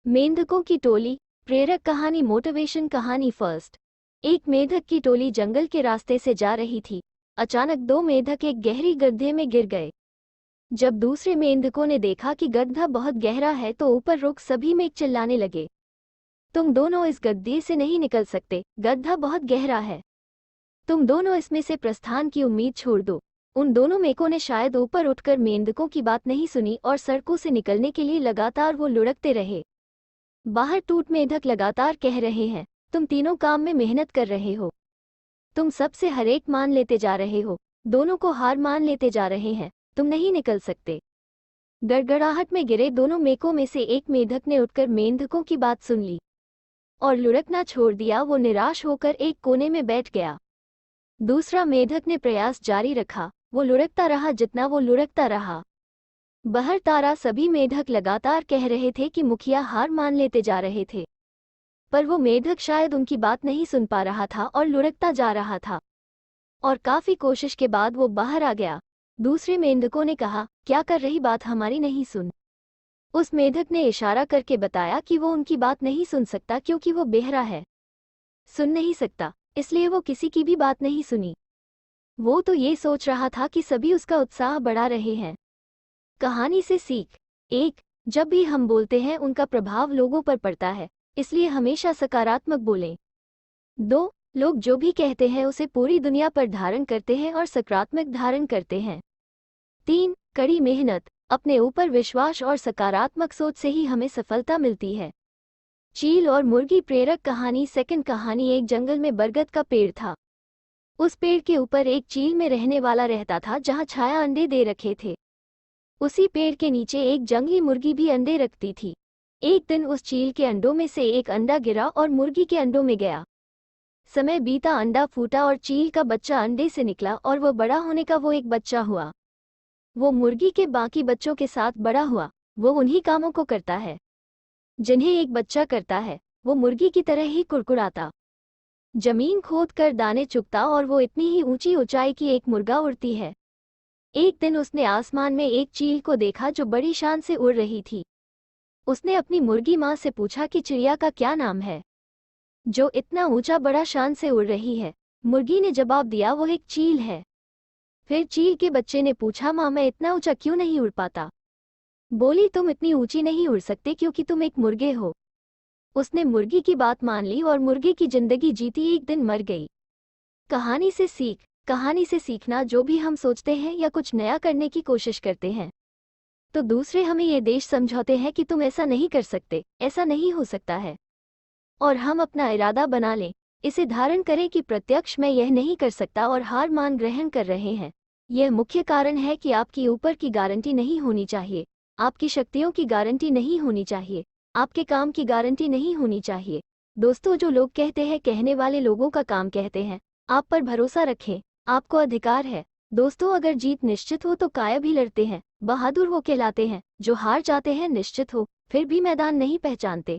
मेंढकों की टोली। प्रेरक कहानी, मोटिवेशन कहानी। फर्स्ट, एक मेंढक की टोली जंगल के रास्ते से जा रही थी। अचानक दो मेंढक एक गहरी गड्ढे में गिर गए। जब दूसरे मेंढकों ने देखा कि गड्ढा बहुत गहरा है तो ऊपर रुक सभी मेंढक चिल्लाने लगे, तुम दोनों इस गड्ढे से नहीं निकल सकते, गड्ढा बहुत गहरा है। तुम दोनों इसमें से प्रस्थान की उम्मीद छोड़ दो। उन दोनों मेंढकों ने शायद ऊपर उठकर मेंढकों की बात नहीं सुनी और सड़कों से निकलने के लिए लगातार वो लुढ़कते रहे। बाहर टूट मेंढक लगातार कह रहे हैं, तुम तीनों काम में मेहनत कर रहे हो, तुम सबसे हरेक मान लेते जा रहे हो, दोनों को हार मान लेते जा रहे हैं, तुम नहीं निकल सकते। गड़गड़ाहट में गिरे दोनों मेंढकों में से एक मेंढक ने उठकर मेंढकों की बात सुन ली और लुढ़कना छोड़ दिया। वो निराश होकर एक कोने में बैठ गया। दूसरा मेंढक ने प्रयास जारी रखा। वो लुढ़कता रहा, जितना वो लुढ़कता रहा बहर तारा। सभी मेंढक लगातार कह रहे थे कि मुखिया हार मान लेते जा रहे थे, पर वो मेंढक शायद उनकी बात नहीं सुन पा रहा था और लुढ़कता जा रहा था, और काफी कोशिश के बाद वो बाहर आ गया। दूसरे मेंढकों ने कहा, क्या कर रही, बात हमारी नहीं सुन। उस मेंढक ने इशारा करके बताया कि वो उनकी बात नहीं सुन सकता क्योंकि वो बहरा है, सुन नहीं सकता, इसलिए वो किसी की भी बात नहीं सुनी। वो तो ये सोच रहा था कि सभी उसका उत्साह बढ़ा रहे हैं। कहानी से सीख। 1. जब भी हम बोलते हैं उनका प्रभाव लोगों पर पड़ता है, इसलिए हमेशा सकारात्मक बोलें। 2. लोग जो भी कहते हैं उसे पूरी दुनिया पर धारण करते हैं और सकारात्मक धारण करते हैं। 3. कड़ी मेहनत, अपने ऊपर विश्वास और सकारात्मक सोच से ही हमें सफलता मिलती है। चील और मुर्गी। प्रेरक कहानी। सेकंड कहानी। एक जंगल में बरगद का पेड़ था। उस पेड़ के ऊपर एक चील में रहने वाला रहता था जहाँ छाया अंडे दे रखे थे। उसी पेड़ के नीचे एक जंगली मुर्गी भी अंडे रखती थी। एक दिन उस चील के अंडों में से एक अंडा गिरा और मुर्गी के अंडों में गया। समय बीता, अंडा फूटा और चील का बच्चा अंडे से निकला और वो बड़ा होने का वो एक बच्चा हुआ। वो मुर्गी के बाकी बच्चों के साथ बड़ा हुआ। वो उन्हीं कामों को करता है जिन्हें एक बच्चा करता है। वो मुर्गी की तरह ही कुड़कुड़ाता, जमीन खोद कर दाने चुगता और वो इतनी ही ऊंची ऊंचाई की एक मुर्गा उड़ती है। एक दिन उसने आसमान में एक चील को देखा जो बड़ी शान से उड़ रही थी। उसने अपनी मुर्गी माँ से पूछा कि चिड़िया का क्या नाम है जो इतना ऊंचा बड़ा शान से उड़ रही है। मुर्गी ने जवाब दिया, वो एक चील है। फिर चील के बच्चे ने पूछा, माँ मैं इतना ऊंचा क्यों नहीं उड़ पाता। बोली, तुम इतनी ऊंची नहीं उड़ सकते क्योंकि तुम एक मुर्गे हो। उसने मुर्गी की बात मान ली और मुर्गे की जिंदगी जीती एक दिन मर गई। कहानी से सीख। कहानी से सीखना, जो भी हम सोचते हैं या कुछ नया करने की कोशिश करते हैं तो दूसरे हमें ये देश समझाते हैं कि तुम ऐसा नहीं कर सकते, ऐसा नहीं हो सकता है, और हम अपना इरादा बना लें, इसे धारण करें कि प्रत्यक्ष मैं यह नहीं कर सकता और हार मान ग्रहण कर रहे हैं। यह मुख्य कारण है कि आपकी ऊपर की गारंटी नहीं होनी चाहिए, आपकी शक्तियों की गारंटी नहीं होनी चाहिए, आपके काम की गारंटी नहीं होनी चाहिए। दोस्तों, जो लोग कहते हैं कहने वाले लोगों का काम कहते हैं। आप पर भरोसा रखें, आपको अधिकार है। दोस्तों, अगर जीत निश्चित हो तो काया भी लड़ते हैं, बहादुर वो कहलाते हैं। जो हार जाते हैं निश्चित हो फिर भी मैदान नहीं पहचानते।